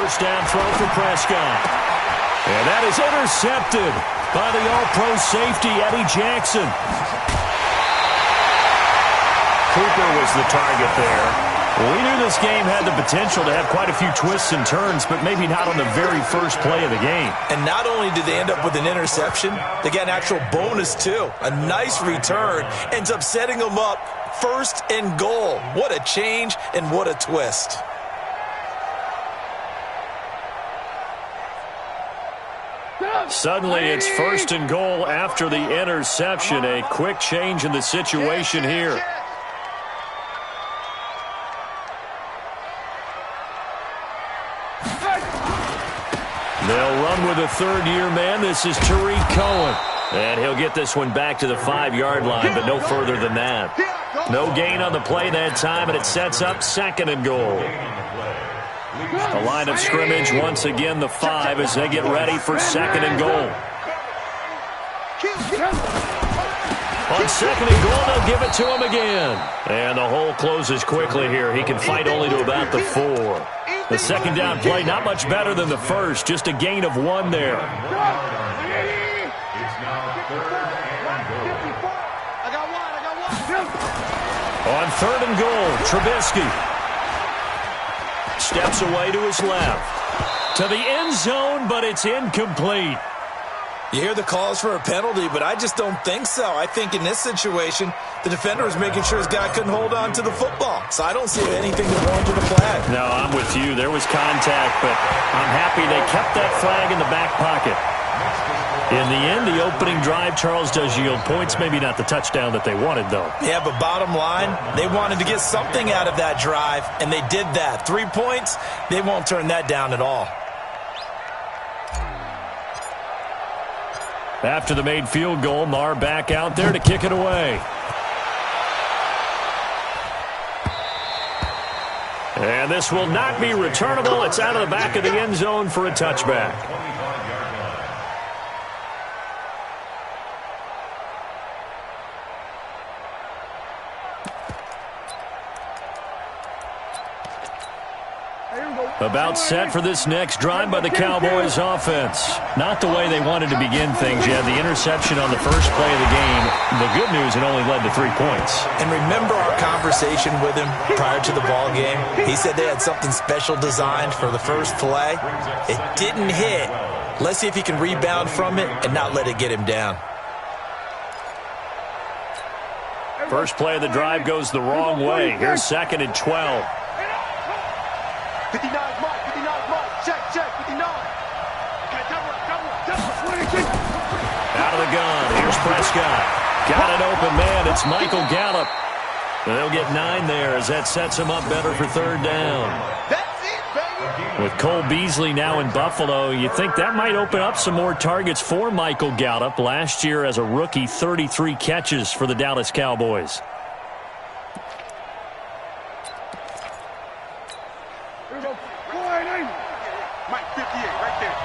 First down throw for Prescott. And that is intercepted by the all-pro safety, Eddie Jackson. Cooper was the target there. We knew this game had the potential to have quite a few twists and turns, but maybe not on the very first play of the game. And not only did they end up with an interception, they got an actual bonus too. A nice return ends up setting them up first and goal. What a change and what a twist. Suddenly it's first and goal after the interception. A quick change in the situation here. They'll run with a third-year man. This is Tariq Cohen. And he'll get this one back to the 5-yard line, but no further than that. No gain on the play that time, and it sets up second and goal. The line of scrimmage, once again, the 5 as they get ready for second and goal. On second and goal, they'll give it to him again. And the hole closes quickly here. He can fight only to about the 4. The second down play, not much better than the first, just a gain of 1 there. On third and goal, Trubisky steps away to his left. To the end zone, but it's incomplete. You hear the calls for a penalty, but I just don't think so. I think in this situation, the defender was making sure his guy couldn't hold on to the football. So I don't see anything that warranted a flag. No, I'm with you. There was contact, but I'm happy they kept that flag in the back pocket. In the end, the opening drive, Charles, does yield points. Maybe not the touchdown that they wanted, though. Yeah, but bottom line, they wanted to get something out of that drive, and they did that. 3 points, they won't turn that down at all. After the made field goal, Marr back out there to kick it away. And this will not be returnable. It's out of the back of the end zone for a touchback. About set for this next drive by the Cowboys offense. Not the way they wanted to begin things. You had the interception on the first play of the game. The good news, it only led to 3 points. And remember our conversation with him prior to the ball game? He said they had something special designed for the first play. It didn't hit. Let's see if he can rebound from it and not let it get him down. First play of the drive goes the wrong way. Here's second and 12. 59 mark, 59 mark, check, 59. Okay, double. Out of the gun, here's Prescott. Got an open man, it's Michael Gallup. And they'll get 9 there as that sets him up better for third down. That's it, baby. With Cole Beasley now in Buffalo, you think that might open up some more targets for Michael Gallup. Last year as a rookie, 33 catches for the Dallas Cowboys. Mike 58, right there.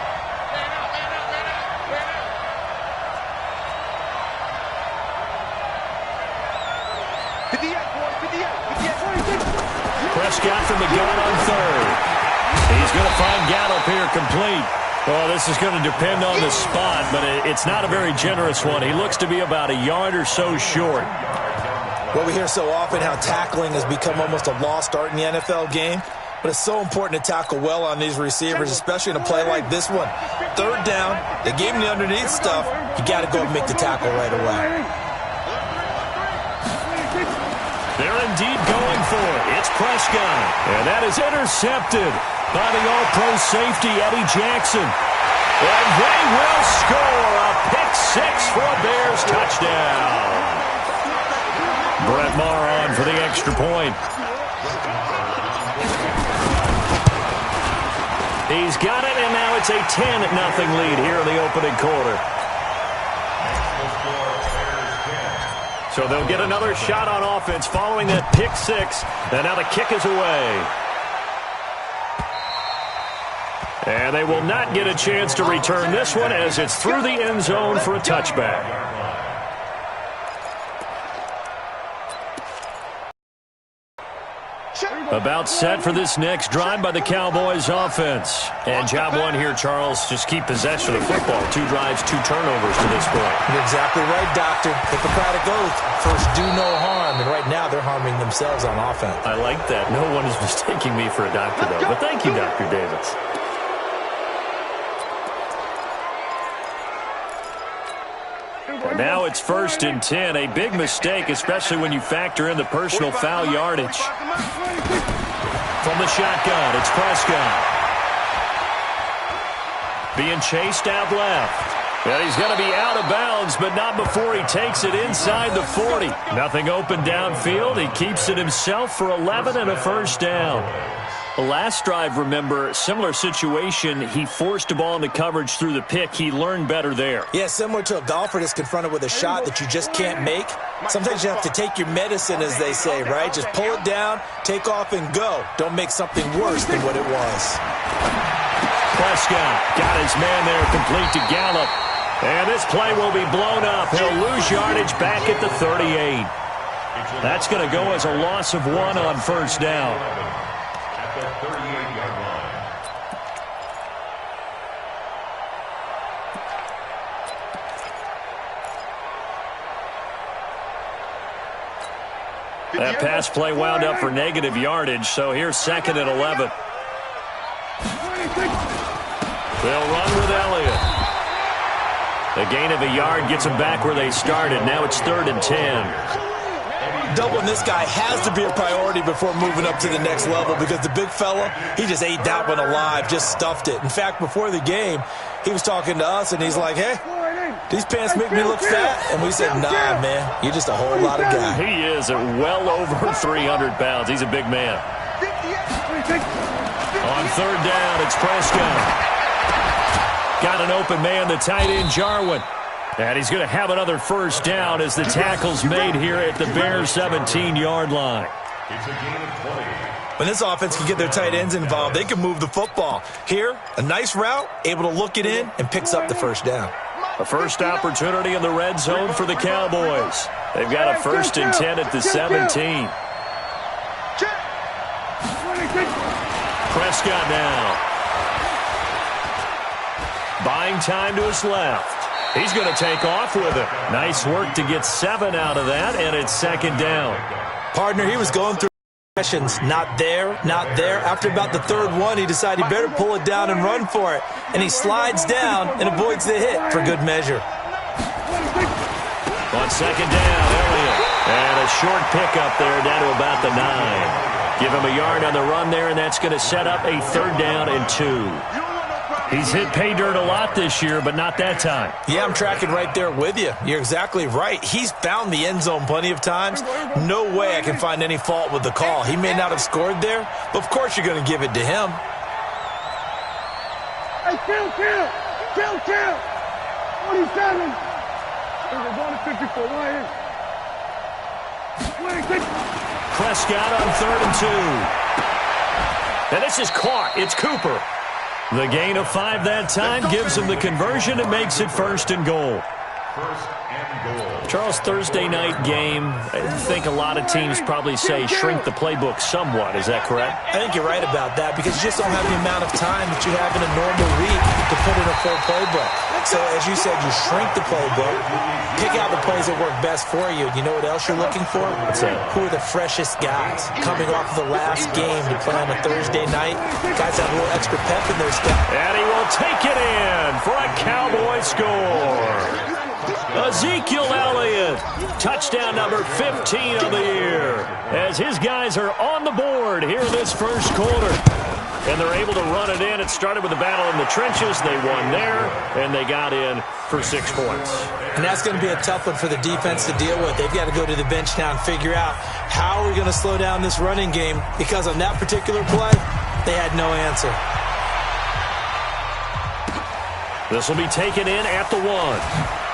Prescott from the gun on third. He's going to find Gallup here complete. Well, this is going to depend on the spot, but it's not a very generous one. He looks to be about a yard or so short. Well, we hear so often how tackling has become almost a lost art in the NFL game. But it's so important to tackle well on these receivers, especially in a play like this one. Third down, they gave him the underneath stuff. You got to go and make the tackle right away. They're indeed going for it. It's Prescott. And that is intercepted by the all-pro safety, Eddie Jackson. And they will score a pick 6 for a Bears touchdown. Brett Maher on for the extra point. He's got it, and now it's a 10-0 lead here in the opening quarter. So they'll get another shot on offense following that pick 6, and now the kick is away. And they will not get a chance to return this one as it's through the end zone for a touchback. About set for this next drive by the Cowboys offense. And job one here, Charles, just keep possession of the football. 2 drives, 2 turnovers to this point. You're exactly right, Doctor. Hippocratic oath. First, do no harm. And right now, they're harming themselves on offense. I like that. No one is mistaking me for a doctor, though. But thank you, Dr. Davis. And now it's 1st and 10. A big mistake, especially when you factor in the personal foul yardage. From the shotgun, it's Prescott. Being chased out left. And he's going to be out of bounds, but not before he takes it inside the 40. Nothing open downfield. He keeps it himself for 11 and a first down. The last drive, remember, similar situation. He forced a ball into coverage through the pick. He learned better there. Yeah, similar to a golfer that's confronted with a shot that you just can't make. Sometimes you have to take your medicine, as they say, right? Just pull it down, take off, and go. Don't make something worse than what it was. Prescott got his man there, complete to Gallup. And this play will be blown up. He'll lose yardage back at the 38. That's going to go as a loss of 1 on first down. That pass play wound up for negative yardage, so here's 2nd and 11. They'll run with Elliott. A gain of a yard gets them back where they started. Now it's 3rd and 10. Doubling this guy has to be a priority before moving up to the next level, because the big fella, he just ate that one alive, just stuffed it. In fact, before the game, he was talking to us, and he's like, hey, these pants make me look fat. And we said, nah, man, you're just a whole lot of guy. He is at well over 300 pounds. He's a big man. On 3rd down, it's Prescott. Got an open man, the tight end, Jarwin. And he's going to have another first down as the tackle's made here at the Bears' 17-yard line. When this offense can get their tight ends involved, they can move the football. Here, a nice route, able to look it in, and picks up the first down. A first opportunity in the red zone for the Cowboys. They've got a 1st and 10 at the 17. Prescott now. Buying time to his left. He's going to take off with it. Nice work to get 7 out of that, and it's 2nd down. Partner, he was going through sessions. Not there, not there. After about the 3rd one, he decided he better pull it down and run for it. And he slides down and avoids the hit for good measure. On 2nd down, Elliott. And a short pickup there down to about the 9. Give him a yard on the run there, and that's going to set up a 3rd down and 2. He's hit pay dirt a lot this year, but not that time. Yeah, I'm tracking right there with you. You're exactly right. He's found the end zone plenty of times. No way I can find any fault with the call. He may not have scored there, but of course you're going to give it to him. Hey, kill. 47. We're going to 54. Right here. Prescott on 3rd and 2. And this is caught. It's Cooper. The gain of 5 that time gives him the conversion and makes it 1st and goal. Charles, Thursday night game, I think a lot of teams probably say shrink the playbook somewhat. Is that correct? I think you're right about that, because you just don't have the amount of time that you have in a normal week to put in a full playbook. So, as you said, you shrink the playbook, pick out the plays that work best for you. You know what else you're looking for? What's that? Who are the freshest guys coming off of the last game to play on a Thursday night? Guys have a little extra pep in their step. And he will take it in for a Cowboy score. Ezekiel Elliott, touchdown number 15 of the year, as his guys are on the board here in this first quarter. And they're able to run it in. It started with a battle in the trenches. They won there, and they got in for 6 points. And that's going to be a tough one for the defense to deal with. They've got to go to the bench now and figure out how are we going to slow down this running game, because on that particular play, they had no answer. This will be taken in at the 1.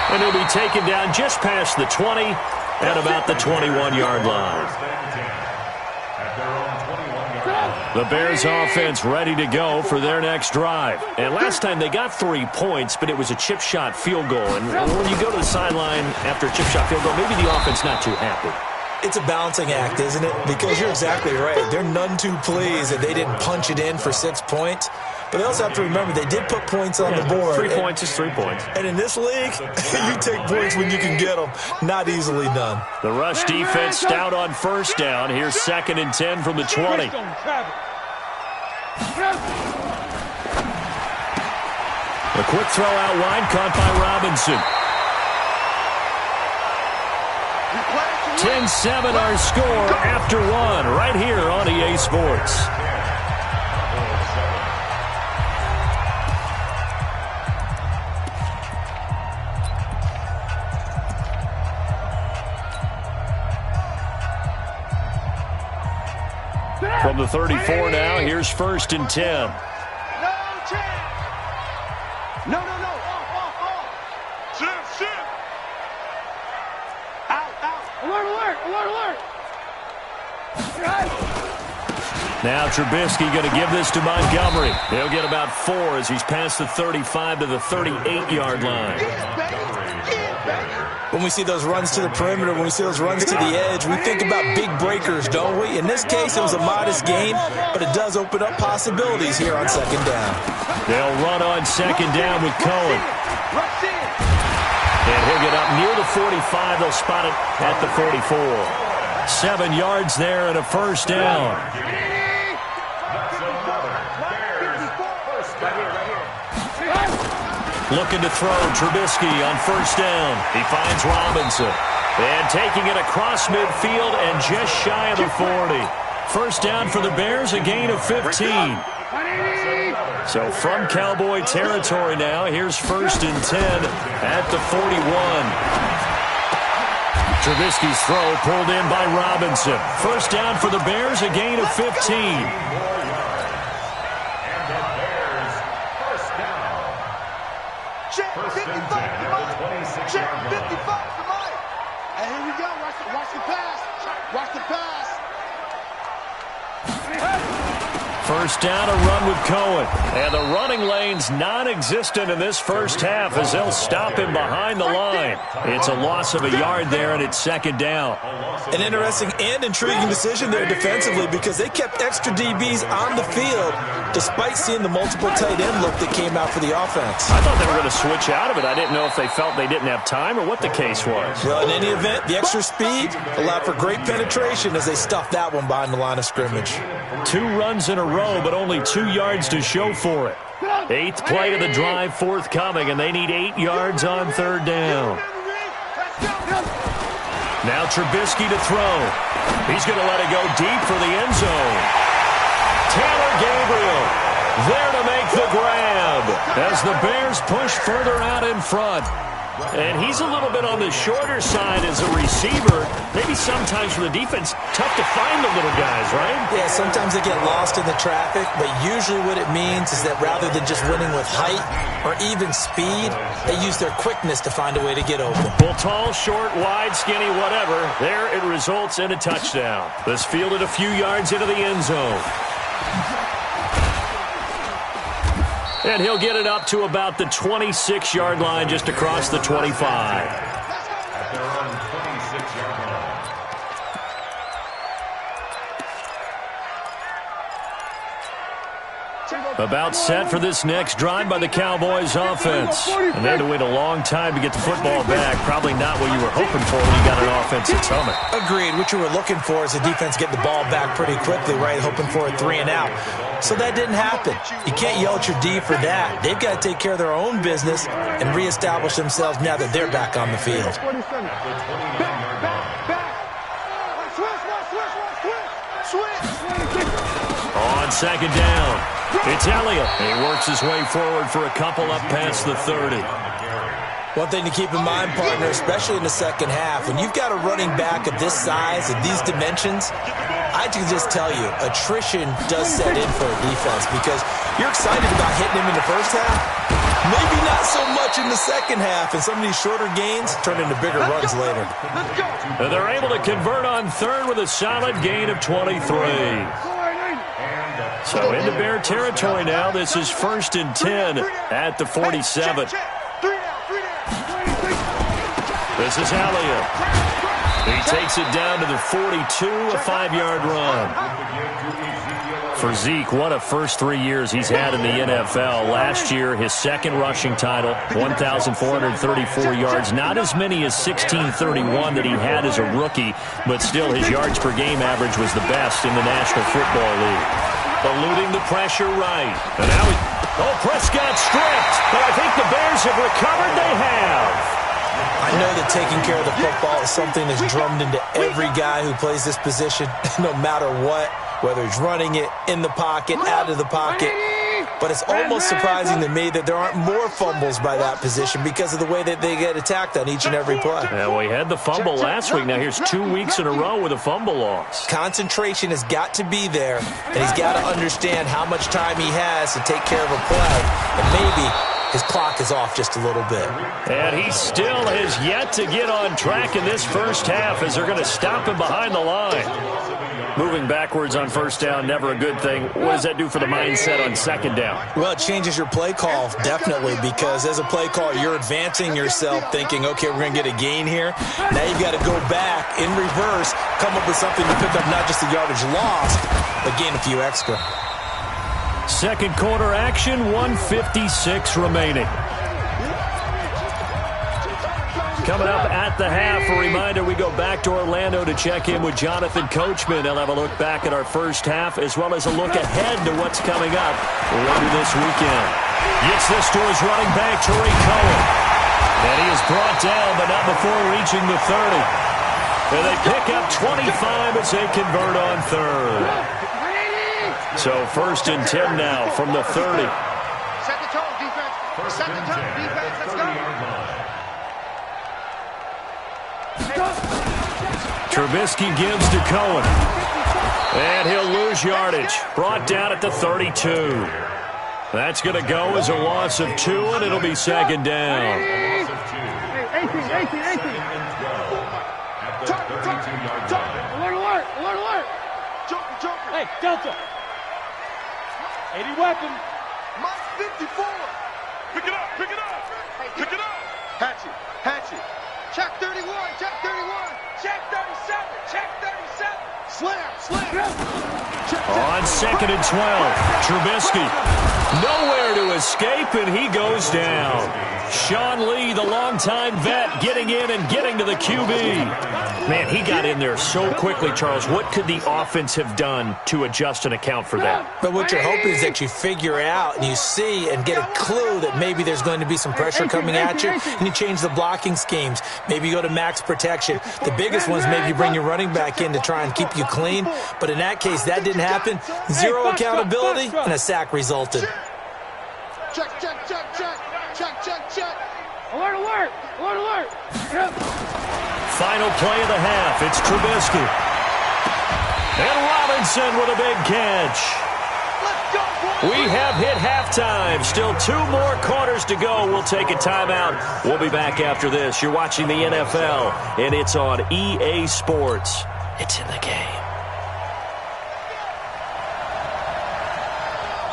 And he'll be taken down just past the 20 at about the 21-yard line. The Bears offense ready to go for their next drive. And last time they got 3 points, but it was a chip shot field goal. And when you go to the sideline after a chip shot field goal, maybe the offense not too happy. It's a balancing act, isn't it? Because you're exactly right. They're none too pleased that they didn't punch it in for 6 points. But they also have to remember they did put points on the board. 3 points is 3 points. And in this league, you take points when you can get them. Not easily done. The rush defense stout on first down. Here's 2nd and 10 from the 20. A quick throw out wide, caught by Robinson. 10-7 our score after one, right here on EA Sports. From the 34 now, here's 1st and 10. No. Sit. Out. Alert. Now Trubisky going to give this to Montgomery. He'll get about 4 as he's past the 35 to the 38-yard line. When we see those runs to the perimeter, when we see those runs to the edge, we think about big breakers, don't we? In this case, it was a modest gain, but it does open up possibilities here on 2nd down. They'll run on 2nd down with Cohen. And he'll get up near the 45. They'll spot it at the 44. 7 yards there and a 1st down. Looking to throw, Trubisky on 1st down. He finds Robinson. And taking it across midfield and just shy of the 40. 1st down for the Bears, a gain of 15. So from Cowboy territory now, here's 1st and 10 at the 41. Trubisky's throw pulled in by Robinson. 1st down for the Bears, a gain of 15. Check 55 to Mike. Check 55 to Mike. And here we go. Watch the pass. Watch the pass. 1st down, a run with Cohen. And the running lane's non-existent in this first half as they'll stop him behind the line. It's a loss of a yard there, and it's 2nd down. An interesting and intriguing decision there defensively because they kept extra DBs on the field despite seeing the multiple tight end look that came out for the offense. I thought they were going to switch out of it. I didn't know if they felt they didn't have time or what the case was. Well, in any event, the extra speed allowed for great penetration as they stuffed that one behind the line of scrimmage. 2 runs in a row, but only 2 yards to show for it. 8th play of the drive forthcoming, and they need 8 yards on 3rd down. Now Trubisky to throw. He's going to let it go deep for the end zone. Taylor Gabriel there to make the grab as the Bears push further out in front. And he's a little bit on the shorter side as a receiver. Maybe sometimes for the defense, tough to find the little guys, right? Yeah, sometimes they get lost in the traffic, but usually what it means is that rather than just winning with height or even speed, they use their quickness to find a way to get open. Well, tall, short, wide, skinny, whatever, there it results in a touchdown. This fielded a few yards into the end zone. And he'll get it up to about the 26-yard line just across the 25. About set for this next drive by the Cowboys offense. And they had to wait a long time to get the football back. Probably not what you were hoping for when you got an offense at Summit. Agreed. What you were looking for is the defense getting the ball back pretty quickly, right? Hoping for a 3 and out. So that didn't happen. You can't yell at your D for that. They've got to take care of their own business and reestablish themselves now that they're back on the field. On 2nd down, it's Elliott. He works his way forward for a couple up past the 30. One thing to keep in mind, partner, especially in the second half, when you've got a running back of this size and these dimensions, I can just tell you, attrition does set in for a defense because you're excited about hitting him in the first half. Maybe not so much in the second half, and some of these shorter gains turn into bigger runs later. And they're able to convert on 3rd with a solid gain of 23. So into Bear territory now. This is 1st and 10 at the 47. This is Elliott. He takes it down to the 42, a 5-yard run. For Zeke, what a first 3 years he's had in the NFL. Last year, his second rushing title, 1,434 yards. Not as many as 1,631 that he had as a rookie, but still his yards per game average was the best in the National Football League. Eluding the pressure right. And now Prescott stripped. But I think the Bears have recovered. They have. I know that taking care of the football is something that's drummed into every guy who plays this position, no matter what, whether he's running it in the pocket, out of the pocket. But it's almost surprising to me that there aren't more fumbles by that position because of the way that they get attacked on each and every play. Yeah, well, he had the fumble last week. Now here's 2 weeks in a row with a fumble loss. Concentration has got to be there, and he's got to understand how much time he has to take care of a play, and maybe his clock is off just a little bit. And he still has yet to get on track in this first half as they're going to stop him behind the line. Moving backwards on first down, never a good thing. What does that do for the mindset on second down? Well, it changes your play call, definitely, because as a play caller, you're advancing yourself thinking, okay, we're going to get a gain here. Now you've got to go back in reverse, come up with something to pick up not just the yardage lost, but gain a few extra. Second quarter action, 1:56 remaining. Coming up at the half, a reminder, we go back to Orlando to check in with Jonathan Coachman. He'll have a look back at our first half as well as a look ahead to what's coming up later this weekend. Gets this to his running back, Tariq Cohen. And he is brought down, but not before reaching the 30. And they pick up 25 as they convert on third. So first and 10 now from the 30. Set the tone, defense. Set the tone, defense. Let's go. Trubisky gives to Cohen. And he'll lose yardage. Brought down at the 32. That's going to go as a loss of 2, and it'll be second down. 18. Alert. Joker. Hey, Delta. 80 weapon. Mike 54. Pick it up. Hatchet. Check 31. Check 37. Slam. On second and 12, Trubisky nowhere to escape, and he goes down. Sean Lee, the longtime vet, getting in and getting to the QB. Man, he got in there so quickly, Charles. What could the offense have done to adjust and account for that? But what you're hoping is that you figure out and you see and get a clue that maybe there's going to be some pressure coming at you, and you change the blocking schemes. Maybe you go to max protection. The biggest one is maybe you bring your running back in to try and keep you clean. But in that case, that didn't happen. Zero accountability, and a sack resulted. Check. Alert. Final play of the half. It's Trubisky. And Robinson with a big catch. Let's go, boys. We have hit halftime. Still 2 more quarters to go. We'll take a timeout. We'll be back after this. You're watching the NFL, and it's on EA Sports. It's in the game.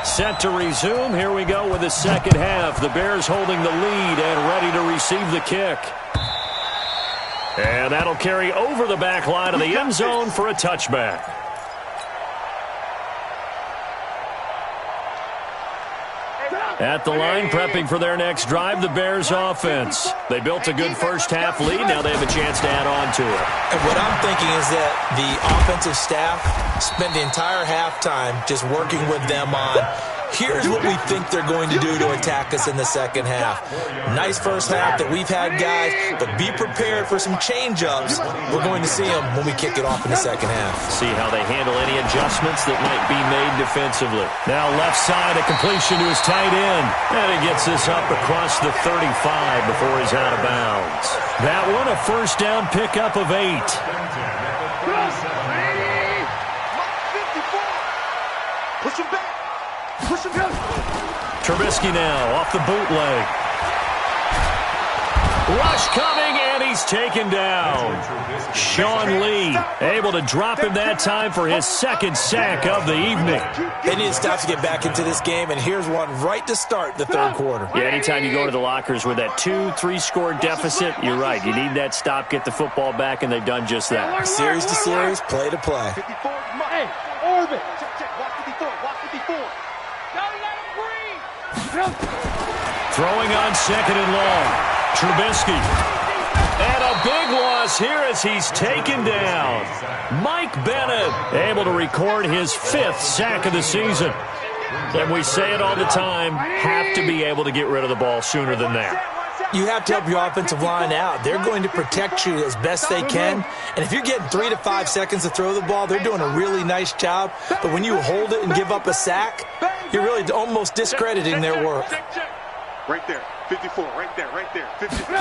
Set to resume. Here we go with the second half. The Bears holding the lead and ready to receive the kick. And that'll carry over the back line of the end zone for a touchback. At the line, prepping for their next drive, the Bears offense. They built a good first half lead. Now they have a chance to add on to it. And what I'm thinking is that the offensive staff spent the entire halftime just working with them on, here's what we think they're going to do to attack us in the second half. Nice first half that we've had, guys, but be prepared for some change-ups. We're going to see them when we kick it off in the second half. See how they handle any adjustments that might be made defensively. Now left side, a completion to his tight end. And he gets this up across the 35 before he's out of bounds. That one, a first down pickup of 8. Push him back. Trubisky now off the bootleg. Rush coming, and he's taken down. Sean Lee able to drop him that time for his second sack of the evening. They need to stop to get back into this game, and here's one right to start the third quarter. Yeah, anytime you go to the lockers with that 2-3 score deficit, you're right. You need that stop, get the football back, and they've done just that. Series to series, play to play. Hey, orbit. Check. Watch 54. Watch 54. Don't let him breathe. Throwing on second and long. Trubisky. And a big loss here as he's taken down. Mike Bennett able to record his 5th sack of the season. And we say it all the time, have to be able to get rid of the ball sooner than that. You have to help your offensive line out. They're going to protect you as best they can. And if you're getting 3 to 5 seconds to throw the ball, they're doing a really nice job. But when you hold it and give up a sack, you're really almost discrediting their work. Right there. 54. Right there. 54.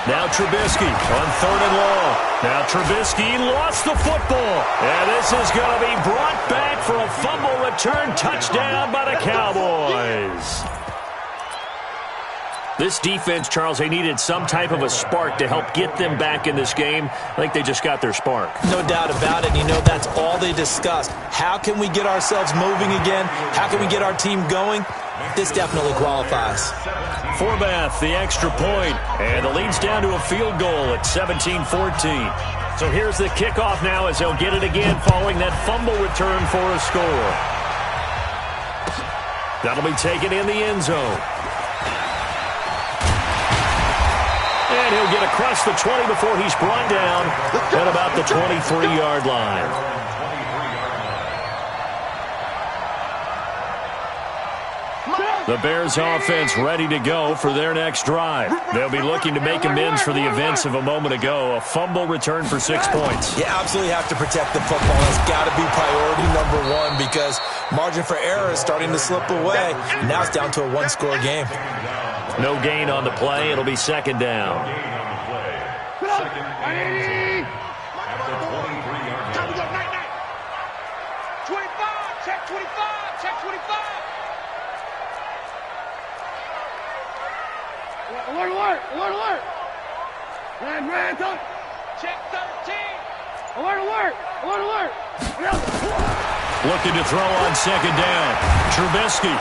Now Trubisky on third and long. Now Trubisky lost the football. And this is going to be brought back for a fumble return touchdown by the Cowboys. This defense, Charles, they needed some type of a spark to help get them back in this game. I think they just got their spark. No doubt about it. You know, that's all they discussed. How can we get ourselves moving again? How can we get our team going? This definitely qualifies. Forbath, the extra point, and the lead's down to a field goal at 17-14. So here's the kickoff now as they'll get it again following that fumble return for a score. That'll be taken in the end zone. And he'll get across the 20 before he's brought down at about the 23-yard line. The Bears offense ready to go for their next drive. They'll be looking to make amends for the events of a moment ago. A fumble return for 6 points. You absolutely have to protect the football. That's got to be priority number one because margin for error is starting to slip away. Now it's down to a one-score game. No gain on the play. It'll be second down. Alert. Red, up. Check 13. Alert. Looking to throw on second down. Trubisky.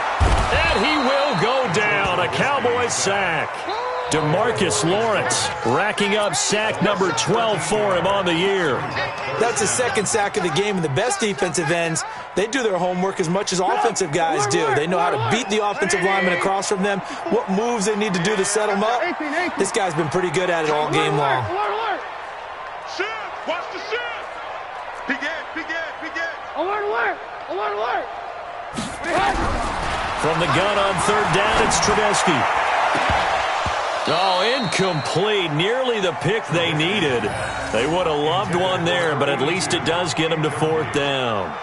And he will go down. A Cowboys sack. DeMarcus Lawrence racking up sack number 12 for him on the year. That's his second sack of the game, and the best defensive ends, they do their homework as much as offensive guys do. They know how to beat the offensive lineman across from them, what moves they need to do to set them up. This guy's been pretty good at it all game long. Shift! Watch the shift! Begin! Alert! From the gun on third down, it's Trubisky. Oh, incomplete. Nearly the pick they needed. They would have loved one there, but at least it does get them to fourth down.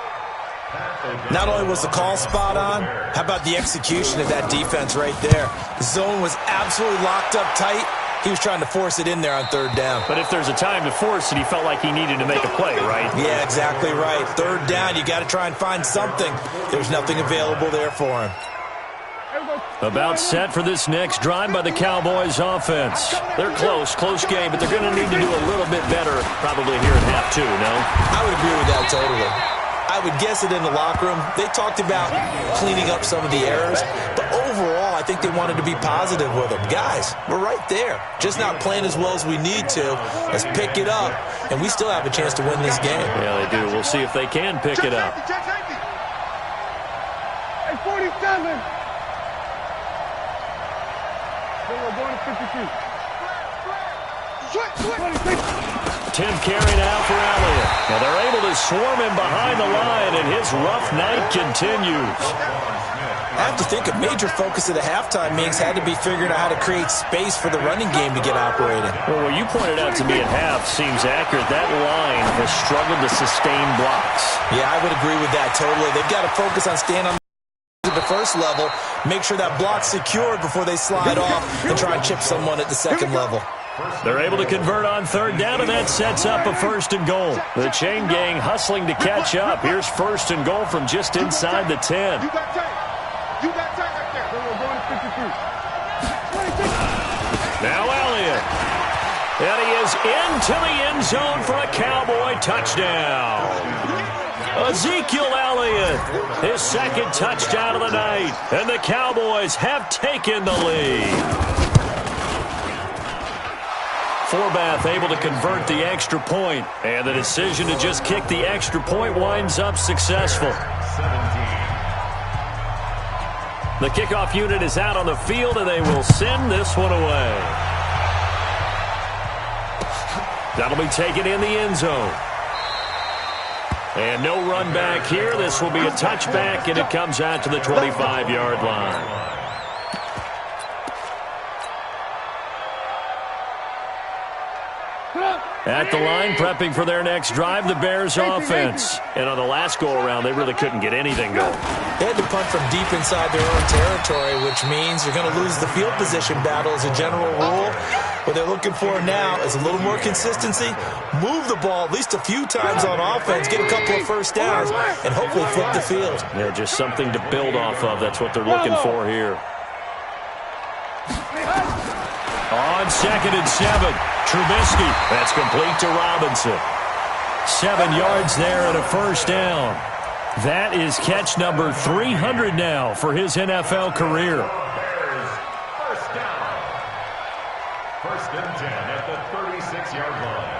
Not only was the call spot on, how about the execution of that defense right there? The zone was absolutely locked up tight. He was trying to force it in there on third down. But if there's a time to force it, he felt like he needed to make a play, right? Yeah, exactly right. Third down, you got to try and find something. There's nothing available there for him. About set for this next drive by the Cowboys offense. They're close game, but they're going to need to do a little bit better probably here at half two, no? I would agree with that totally. I would guess it in the locker room. They talked about cleaning up some of the errors, but overall, I think they wanted to be positive with them. Guys, we're right there. Just not playing as well as we need to. Let's pick it up, and we still have a chance to win this game. Yeah, they do. We'll see if they can pick it up. Hey, 47. We're going to 52. 10 carry now for Elliott. Now they're able to swarm him behind the line, and his rough night continues. I have to think a major focus of the halftime meetings had to be figuring out how to create space for the running game to get operating. Well, what you pointed out to me at half seems accurate. That line has struggled to sustain blocks. Yeah, I would agree with that totally. They've got to focus on staying on the first level, make sure that block's secured before they slide off and try and chip someone at the second level. They're able to convert on third down, and that sets up a first and goal. The chain gang hustling to catch up. Here's first and goal from just inside the 10. You got tight right there. We're going to 53. Now Elliott. And he is into the end zone for a Cowboy touchdown. Ezekiel Elliott, his second touchdown of the night. And the Cowboys have taken the lead. Forbath able to convert the extra point, and the decision to just kick the extra point winds up successful. The kickoff unit is out on the field, and they will send this one away. That'll be taken in the end zone. And no run back here. This will be a touchback, and it comes out to the 25-yard line. At the line, prepping for their next drive, the Bears offense. And on the last go-around, they really couldn't get anything going. They had to punt from deep inside their own territory, which means you're going to lose the field position battle as a general rule. What they're looking for now is a little more consistency, move the ball at least a few times on offense, get a couple of first downs, and hopefully flip the field. Yeah, just something to build off of. That's what they're looking for here. On 2nd and 7. Trubisky, that's complete to Robinson. 7 yards there and a first down. That is catch number 300 now for his NFL career. Bears, first down. 1st and 10 at the 36-yard line.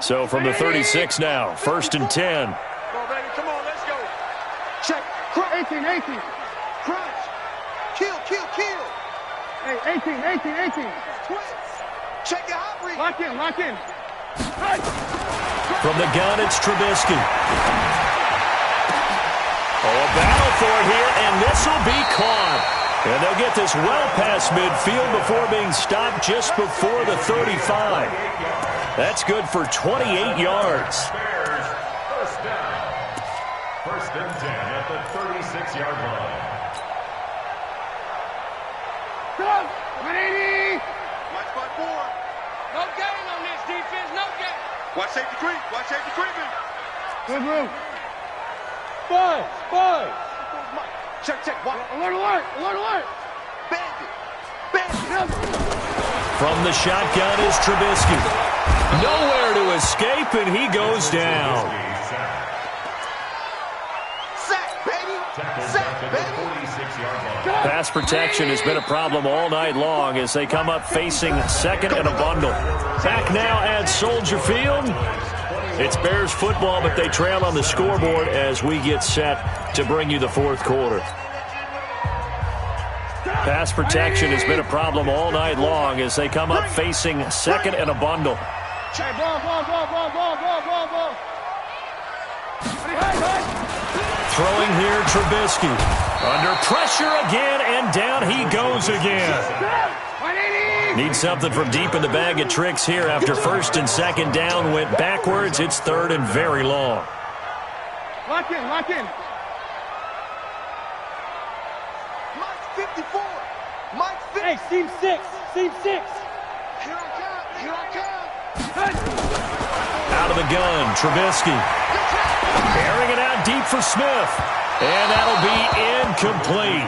So from the 36 now, 1st and 10. Come on, baby. Come on, let's go. Check. Crunch. 18. Crunch. Kill. Hey, 18. Twist. Check your hot read. Lock in. From the gun, it's Trubisky. Oh, a battle for it here, and this will be caught. And they'll get this well past midfield before being stopped just before the 35. That's good for 28 yards. Bears, first down. 1st and 10 at the 36-yard line. Go! 180! Watch spot 4. No gain on this defense, no gain. Watch safety creeping. Good move. Five. Check. Watch. Alert. Bandit. From the shotgun is Trubisky. Nowhere to escape, and he goes down. Sack, baby. 46-yard line. Pass protection has been a problem all night long as they come up facing 2nd and a bundle. Back now at Soldier Field. It's Bears football, but they trail on the scoreboard as we get set to bring you the 4th quarter. Pass protection has been a problem all night long as they come up facing 2nd and a bundle. Hey, ball. Throwing here, Trubisky. Under pressure again, and down he goes again. 180! Need something from deep in the bag of tricks here after 1st and 2nd down went backwards. It's 3rd and very long. Lock in. Mike 54. Mike 50. Hey, seam 6. Here I come. Out of the gun, Trubisky. Airing it out deep for Smith. And that'll be incomplete.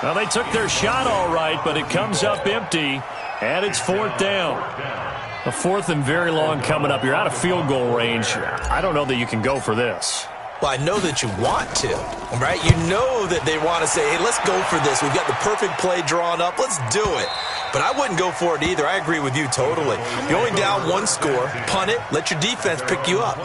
Well, they took their shot all right, but it comes up empty, and it's 4th down. A 4th and very long coming up. You're out of field goal range. I don't know that you can go for this. Well, I know that you want to, right? You know that they want to say, hey, let's go for this. We've got the perfect play drawn up. Let's do it. But I wouldn't go for it either. I agree with you totally. You're only down 1 score. Punt it. Let your defense pick you up.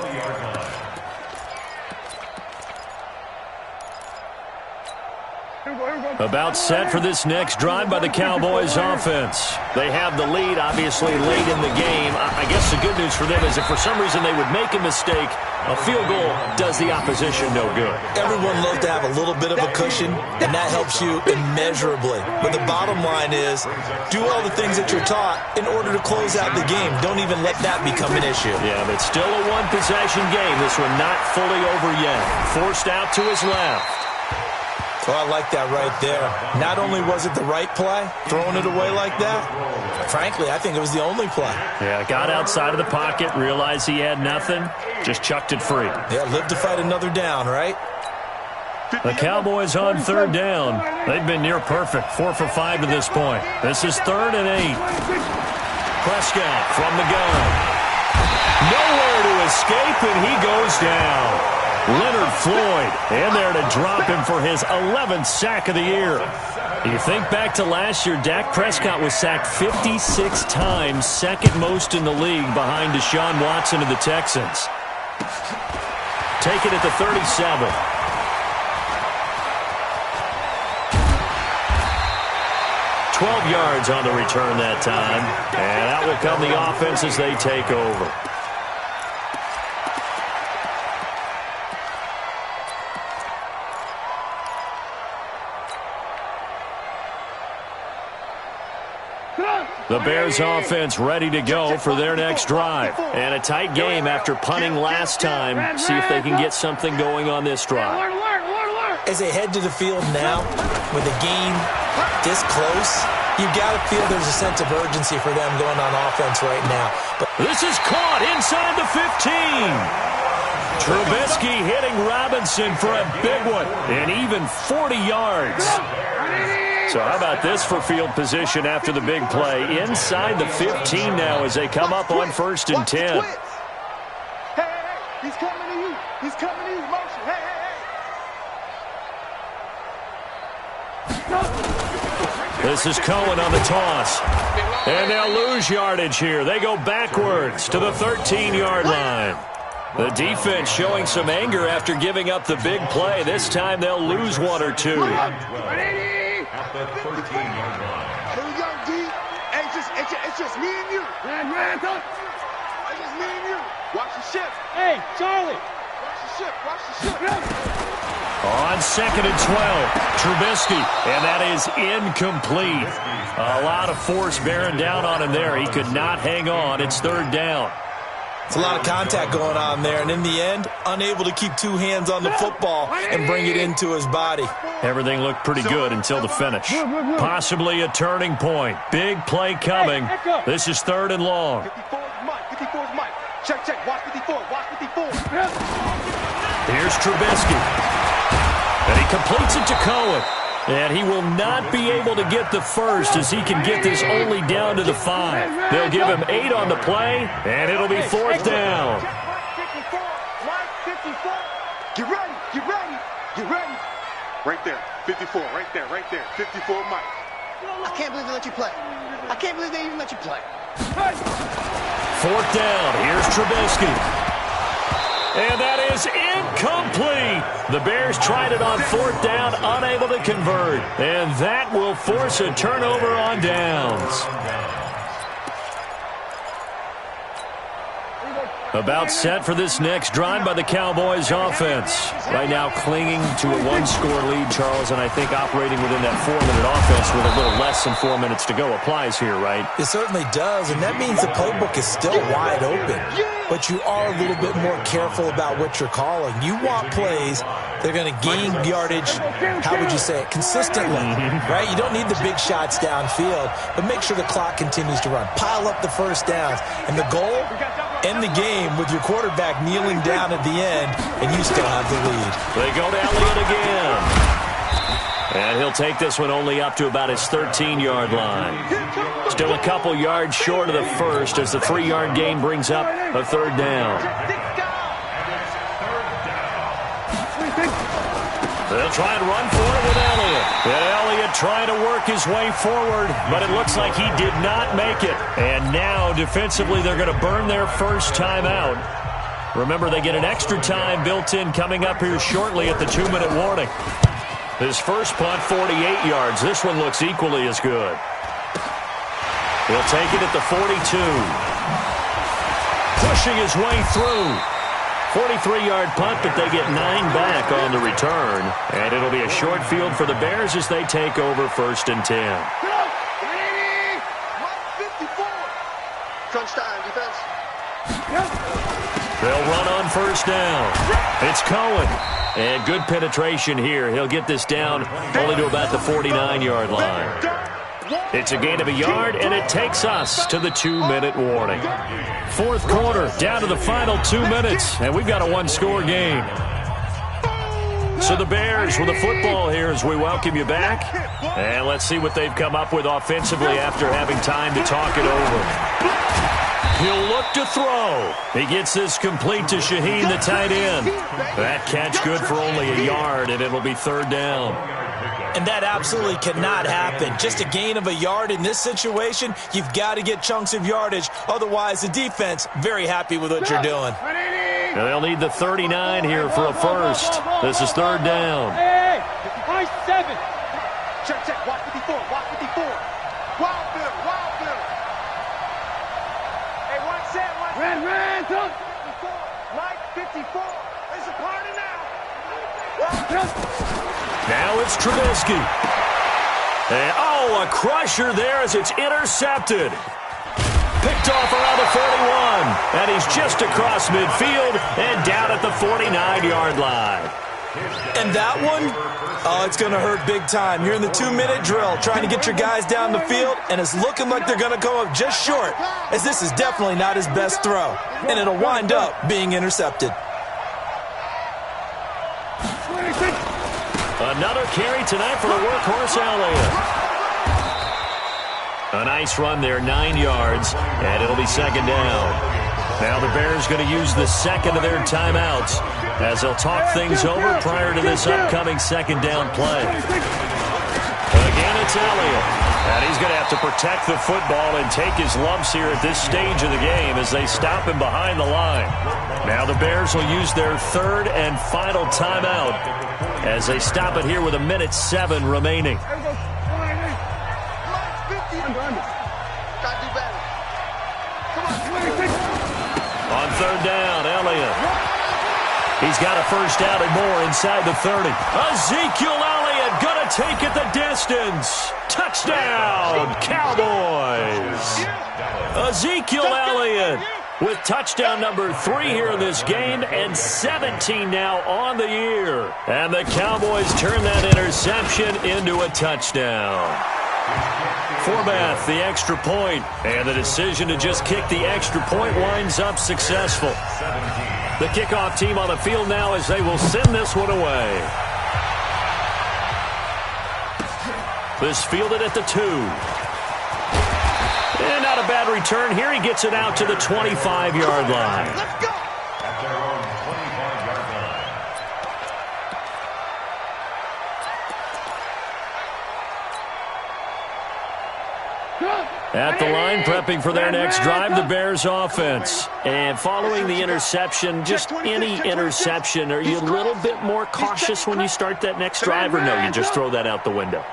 About set for this next drive by the Cowboys offense. They have the lead, obviously, late in the game. I guess the good news for them is if for some reason they would make a mistake, a field goal does the opposition no good. Everyone loves to have a little bit of a cushion, and that helps you immeasurably. But the bottom line is, do all the things that you're taught in order to close out the game. Don't even let that become an issue. Yeah, but still a one-possession game. This one not fully over yet. Forced out to his left. Oh, I like that right there. Not only was it the right play, throwing it away like that, frankly, I think it was the only play. Yeah, got outside of the pocket, realized he had nothing, just chucked it free. Yeah, live to fight another down, right? The Cowboys on third down. They've been near perfect, 4 for 5 to this point. This is 3rd and 8. Prescott from the gun. Nowhere to escape, and he goes down. Leonard Floyd in there to drop him for his 11th sack of the year. You think back to last year, Dak Prescott was sacked 56 times, second most in the league behind Deshaun Watson of the Texans. Take it at the 37. Yards on the return that time, and out will come the offense as they take over. The Bears offense ready to go for their next drive. And a tight game after punting last time. See if they can get something going on this drive. As they head to the field now, with the game this close, you've got to feel there's a sense of urgency for them going on offense right now. But this is caught inside the 15. Trubisky hitting Robinson for a big one, and even 40 yards. So how about this for field position after the big play? Inside the 15 now as they come up on 1st and 10. Hey, he's coming to you. He's coming to you. Motion. Hey. This is Cohen on the toss. And they'll lose yardage here. They go backwards to the 13-yard line. The defense showing some anger after giving up the big play. This time they'll lose 1 or 2. At the 13-yard line. Here we go, D. Hey, it's just me and you. It's just me and you. Watch the ship. Hey, Charlie. Watch the ship. On 2nd and 12, Trubisky, and that is incomplete. A lot of force bearing down on him there. He could not hang on. It's 3rd down. it's a lot of contact going on there, and in the end, unable to keep 2 hands on the football and bring it into his body. Everything looked pretty good until the finish. Possibly a turning point. Big play coming. This is 3rd and long. 54 is Mike. Check. Watch 54. Here's Trubisky. And he completes it to Cohen. And he will not be able to get the first as he can get this only down to the 5. They'll give him 8 on the play, and it'll be 4th down. 54. Mike, 54. Get ready. Right there. 54. Right there. 54, Mike. I can't believe they let you play. I can't believe they even let you play. 4th down. Here's Trubisky. And that is incomplete. The Bears tried it on 4th down, unable to convert. And that will force a turnover on downs. About set for this next drive by the Cowboys offense. Right now clinging to a 1-score lead, Charles, and I think operating within that 4-minute offense with a little less than 4 minutes to go applies here, right? It certainly does, and that means the playbook is still wide open. But you are a little bit more careful about what you're calling. You want plays that are going to gain yardage, how would you say it, consistently, right? You don't need the big shots downfield, but make sure the clock continues to run. Pile up the first downs, and the goal, end the game with your quarterback kneeling down at the end, and you still have the lead. They go to Elliott again. And he'll take this one only up to about his 13-yard line. Still a couple yards short of the first as the 3-yard gain brings up a 3rd down. They'll try and run for it with Elliott. And Elliott trying to work his way forward, but it looks like he did not make it. And now, defensively, they're going to burn their first time out. Remember, they get an extra time built in coming up here shortly at the 2-minute warning. His first punt, 48 yards. This one looks equally as good. He'll take it at the 42. Pushing his way through. 43-yard punt, but they get 9 back on the return. And it'll be a short field for the Bears as they take over 1st and 10. Crunch time, defense. The They'll run on first down. It's Cohen. And good penetration here. He'll get this down only to about the 49-yard line. It's a gain of a yard, and it takes us to the 2-minute warning. Fourth quarter, down to the final 2 minutes, and we've got a one-score game. So the Bears with the football here as we welcome you back. And let's see what they've come up with offensively after having time to talk it over. He'll look to throw. He gets this complete to Shaheen, the tight end. That catch good for only a yard, and it'll be third down. And that absolutely cannot happen. Just a gain of a yard in this situation, you've got to get chunks of yardage. Otherwise, the defense, very happy with what you're doing. And they'll need the 39 here for a first. This is third down. Hey, 57. Check. Watch 54. Wild Bill. Hey, one set. Ran, throw. Mike, 54. It's a party now. Now it's Trubisky. And, a crusher there as it's intercepted. Picked off around the 41. And he's just across midfield and down at the 49-yard line. And that one, it's going to hurt big time. You're in the 2-minute drill trying to get your guys down the field, and it's looking like they're going to come up just short, as this is definitely not his best throw. And it'll wind up being intercepted. Another carry tonight for the workhorse Elliott. A nice run there, 9 yards, and it'll be second down. Now the Bears going to use the second of their timeouts as they'll talk things over prior to this upcoming second down play. Again, it's Elliott. And he's going to have to protect the football and take his lumps here at this stage of the game as they stop him behind the line. Now the Bears will use their third and final timeout as they stop it here with 1:07 remaining. On third down, Elliott. He's got a first down and more inside the 30. Ezekiel Elliott going to take it the distance. Touchdown, Cowboys. Ezekiel Elliott with touchdown number 3 here in this game and 17 now on the year. And the Cowboys turn that interception into a touchdown. Forbath, the extra point, and the decision to just kick the extra point winds up successful. The kickoff team on the field now as they will send this one away. This fielded at the 2. And not a bad return here. He gets it out to the 25-yard line. Let's go. At their own 25-yard line. At the line, prepping for their next drive, the Bears offense. And following the interception, just any interception, are you a little bit more cautious when you start that next drive, or no, you just throw that out the window?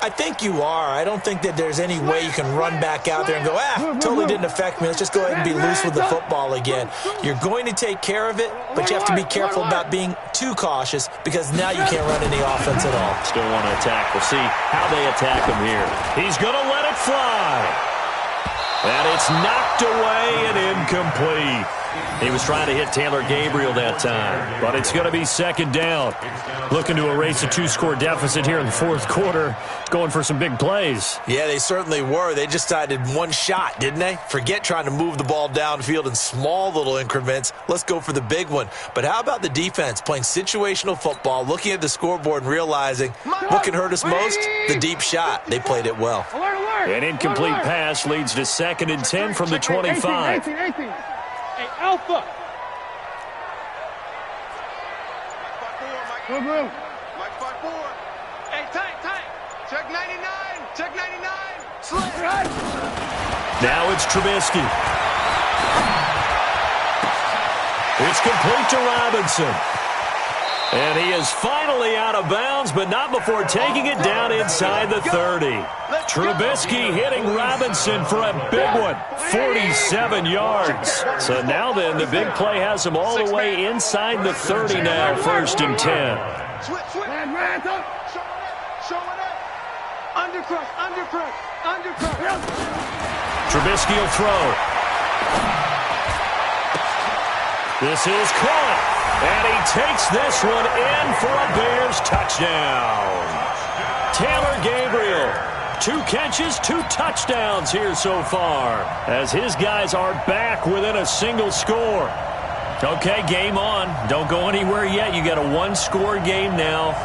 I think you are. I don't think that there's any way you can run back out there and go, totally didn't affect me. Let's just go ahead and be loose with the football again. You're going to take care of it, but you have to be careful about being too cautious because now you can't run any offense at all. Still want to attack. We'll see how they attack him here. He's going to let it fly. And it's knocked away and incomplete. He was trying to hit Taylor Gabriel that time, but it's going to be second down. Looking to erase a 2-score deficit here in the fourth quarter, going for some big plays. Yeah, they certainly were. They just decided one shot, didn't they? Forget trying to move the ball downfield in small little increments. Let's go for the big one. But how about the defense playing situational football, looking at the scoreboard and realizing what can hurt us most? The deep shot. They played it well. An incomplete pass leads to 2nd and 10 from the 25. 18. Hey, Alpha. Mike 5-4. Hey, tight. Check 99. Slip. Now it's Trubisky. It's complete to Robinson. And he is finally out of bounds, but not before taking it down inside the 30. Trubisky hitting Robinson for a big one, 47 yards. So now then, the big play has him all the way inside the 30 now, 1st and 10. Ran, Showing up. Undercrush. Trubisky will throw. This is caught, and he takes this one in for a Bears touchdown. Taylor Gabriel, 2 catches, 2 touchdowns here so far, as his guys are back within a single score. Okay, game on. Don't go anywhere yet. You got a 1-score game now.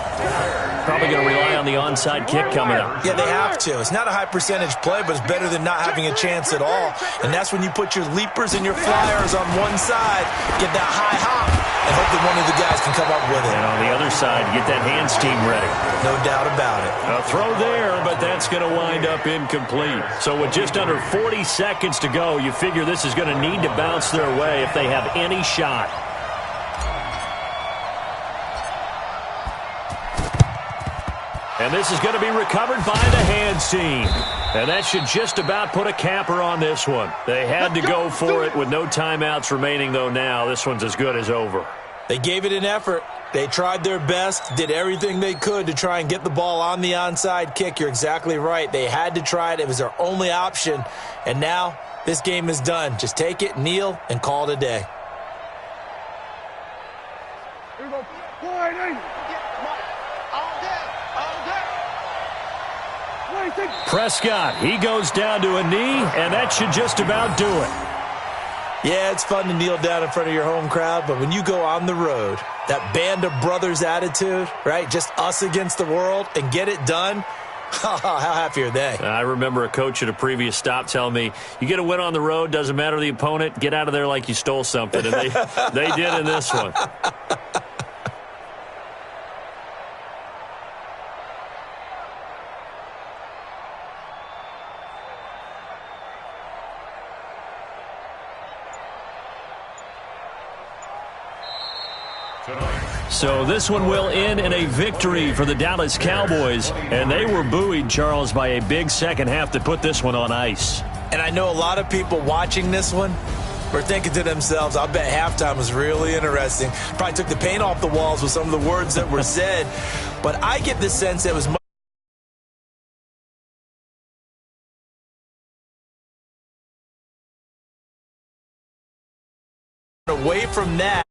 Probably going to rely on the onside kick coming up. Yeah, they have to. It's not a high-percentage play, but it's better than not having a chance at all. And that's when you put your leapers and your flyers on one side, get that high hop, and hope that one of the guys can come up with it. And on the other side, get that hands team ready. No doubt about it. A throw there, but that's going to wind up incomplete. So with just under 40 seconds to go, you figure this is going to need to bounce their way if they have any shot. And this is going to be recovered by the hands team. And that should just about put a capper on this one. They had to go for it with no timeouts remaining, though now. This one's as good as over. They gave it an effort. They tried their best, did everything they could to try and get the ball on the onside kick. You're exactly right. They had to try it. It was their only option. And now this game is done. Just take it, kneel, and call it a day. Here we go. 480. Prescott, he goes down to a knee, and that should just about do it. Yeah, it's fun to kneel down in front of your home crowd, but when you go on the road, that band of brothers attitude, right, just us against the world, and get it done, how happy are they? I remember a coach at a previous stop telling me, you get a win on the road, doesn't matter the opponent, get out of there like you stole something, and they did in this one. So this one will end in a victory for the Dallas Cowboys, and they were buoyed, Charles, by a big second half to put this one on ice. And I know a lot of people watching this one were thinking to themselves, I bet halftime was really interesting. Probably took the paint off the walls with some of the words that were said. But I get the sense that it was much away from that.